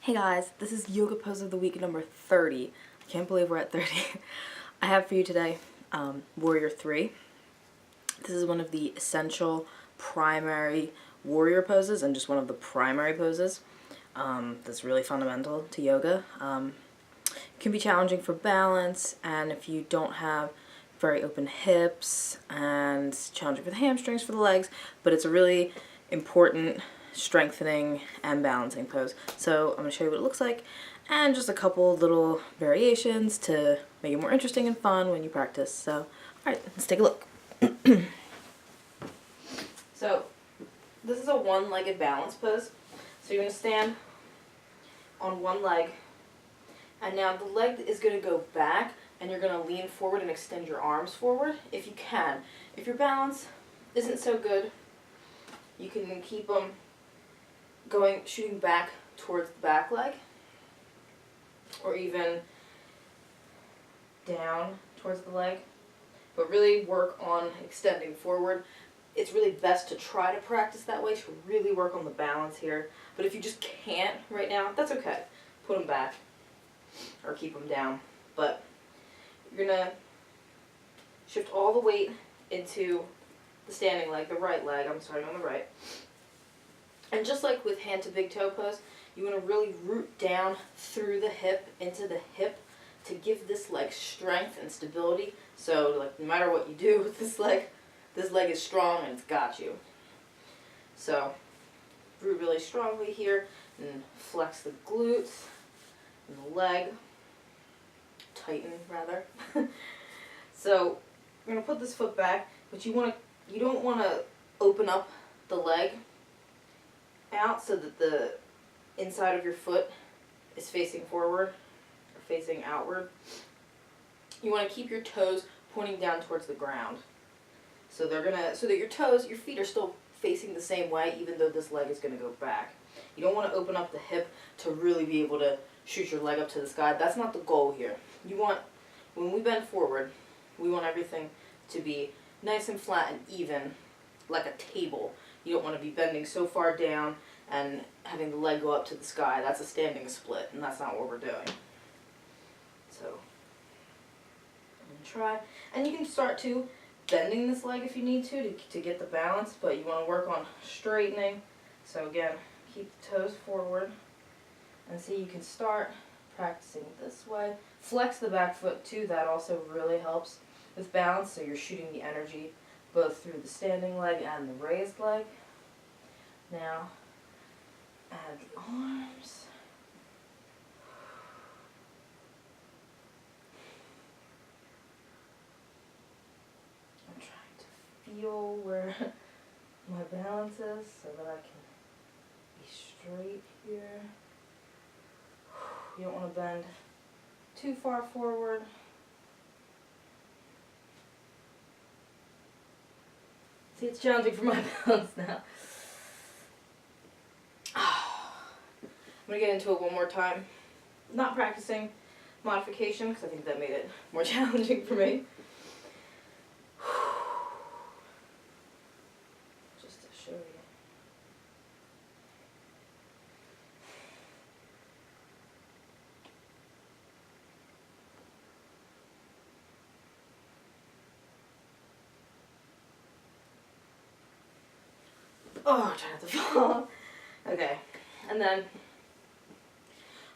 Hey guys, this is Yoga Pose of the Week number 30. I can't believe we're at 30. I have for you today Warrior 3. This is one of the essential primary warrior poses and just one of the primary poses that's really fundamental to yoga. It can be challenging for balance, and if you don't have very open hips, and challenging for the hamstrings, for the legs, but it's a really important strengthening and balancing pose. So I'm going to show you what it looks like and just a couple little variations to make it more interesting and fun when you practice. So alright, let's take a look. So this is a one-legged balance pose. So you're going to stand on one leg, and now the leg is going to go back and you're going to lean forward and extend your arms forward if you can. If your balance isn't so good, you can keep them shooting back towards the back leg, or even down towards the leg, but really work on extending forward. It's really best to try to practice that way to really work on the balance here, but if you just can't right now, that's okay. Put them back or keep them down, but you're going to shift all the weight into the standing leg, the right leg. I'm starting on the right. And just like with hand to big toe pose, you want to really root down through the hip, into the hip, to give this leg strength and stability. So like no matter what you do with this leg is strong and it's got you. So root really strongly here and flex the glutes and the leg. Tighten rather. So you're going to put this foot back, but you don't want to open up the leg out so that the inside of your foot is facing forward or facing outward. You want to keep your toes pointing down towards the ground. So that your feet are still facing the same way even though this leg is going to go back. You don't want to open up the hip to really be able to shoot your leg up to the sky. That's not the goal here. When we bend forward, we want everything to be nice and flat and even, like a table. You don't want to be bending so far down and having the leg go up to the sky. That's a standing split, and that's not what we're doing. So, I'm going to try. And you can start to bending this leg if you need to get the balance, but you want to work on straightening. So again, keep the toes forward. And see, you can start practicing this way. Flex the back foot too. That also really helps with balance, so you're shooting the energy both through the standing leg and the raised leg. Now, add the arms. I'm trying to feel where my balance is so that I can be straight here. You don't want to bend too far forward. See, it's challenging for my balance now. I'm going to get into it one more time. Not practicing modification because I think that made it more challenging for me. Just to show you. Oh, I'm trying not to fall. Okay, and then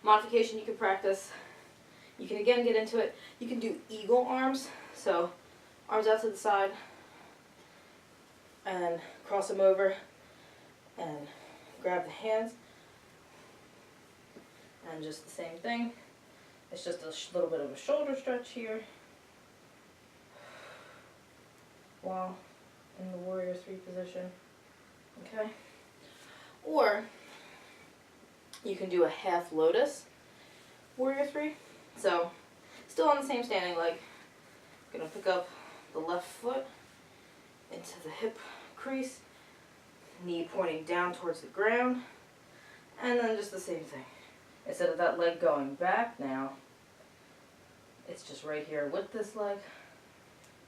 modification you can practice. You can again get into it. You can do eagle arms. So arms out to the side and cross them over and grab the hands. And just the same thing. It's just a little bit of a shoulder stretch here while in the Warrior 3 position. Okay, or you can do a half lotus Warrior 3. So still on the same standing leg. I'm going to pick up the left foot into the hip crease, knee pointing down towards the ground, and then just the same thing. Instead of that leg going back now, it's just right here with this leg,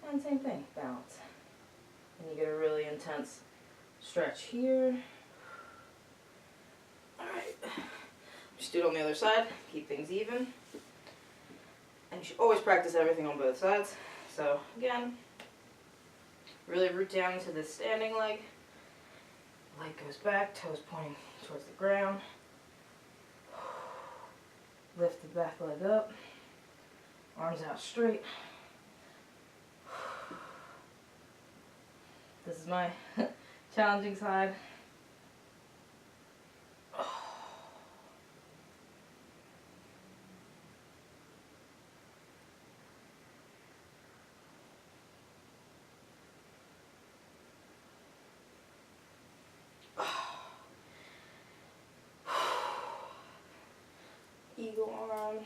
and same thing, balance. And you get a really intense stretch here. Alright, Just do it on the other side, keep things even. And you should always practice everything on both sides. So again, really root down into this standing leg. Leg goes back, toes pointing towards the ground. Lift the back leg up, arms out straight. This is my challenging side. Eagle arms.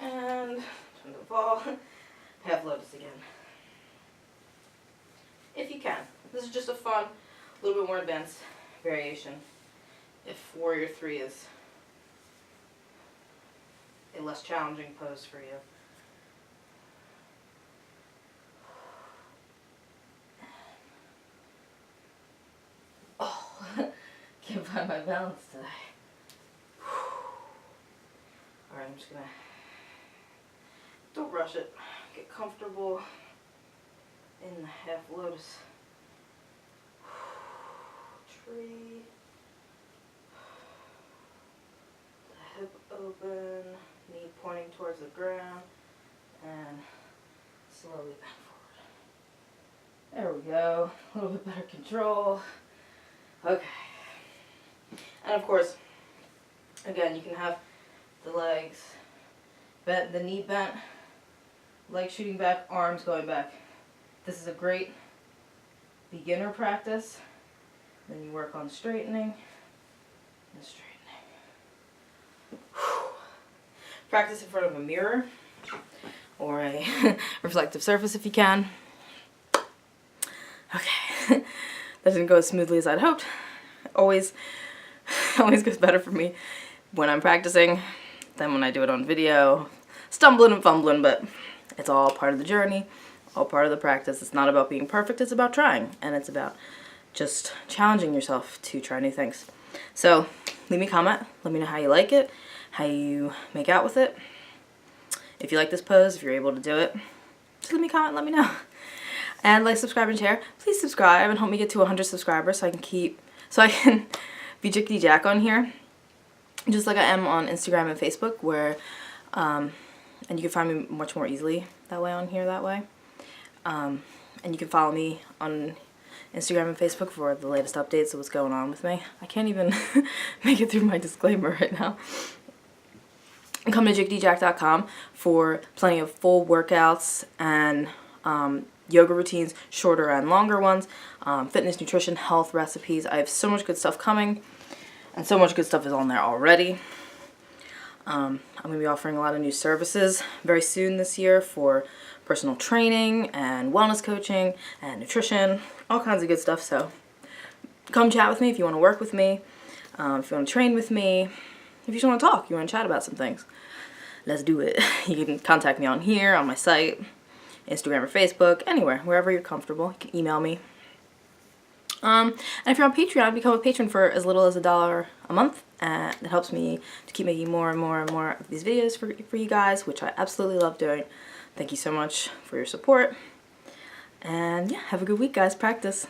And turn the ball. Half lotus again. If you can. This is just a fun, a little bit more advanced variation. If Warrior 3 is a less challenging pose for you. Can't find my balance today. Alright, I'm just gonna, don't rush it. Get comfortable in the half lotus. Tree. The hip open, knee pointing towards the ground, and slowly bend forward. There we go. A little bit better control. Okay. And of course, again, you can have the legs bent, the knee bent, legs shooting back, arms going back. This is a great beginner practice. Then you work on straightening and straightening. Practice in front of a mirror or a reflective surface if you can. Okay. That didn't go as smoothly as I'd hoped. Always goes better for me when I'm practicing than when I do it on video. Stumbling and fumbling, but it's all part of the journey, all part of the practice. It's not about being perfect, it's about trying, and it's about just challenging yourself to try new things. So leave me a comment, let me know how you like it, how you make out with it. If you like this pose, if you're able to do it, just leave me a comment, let me know. And like, subscribe, and share. Please subscribe and help me get to 100 subscribers so I can be Jickety Jack on here, just like I am on Instagram and Facebook, where and you can find me much more easily that way on here that way. And you can follow me on Instagram and Facebook for the latest updates of what's going on with me. I can't even make it through my disclaimer right now. Come to jicketyjack.com for plenty of full workouts and yoga routines, shorter and longer ones, fitness, nutrition, health recipes. I have so much good stuff coming, and so much good stuff is on there already. I'm going to be offering a lot of new services very soon this year for personal training and wellness coaching and nutrition, all kinds of good stuff. So come chat with me if you want to work with me, if you want to train with me, if you just want to talk, you want to chat about some things. Let's do it. You can contact me on here, on my site, Instagram or Facebook, anywhere, wherever you're comfortable. You can email me. And if you're on Patreon, become a patron for as little as $1 a month, and it helps me to keep making more and more and more of these videos for you guys, which I absolutely love doing. Thank you so much for your support, and yeah, have a good week, guys. Practice.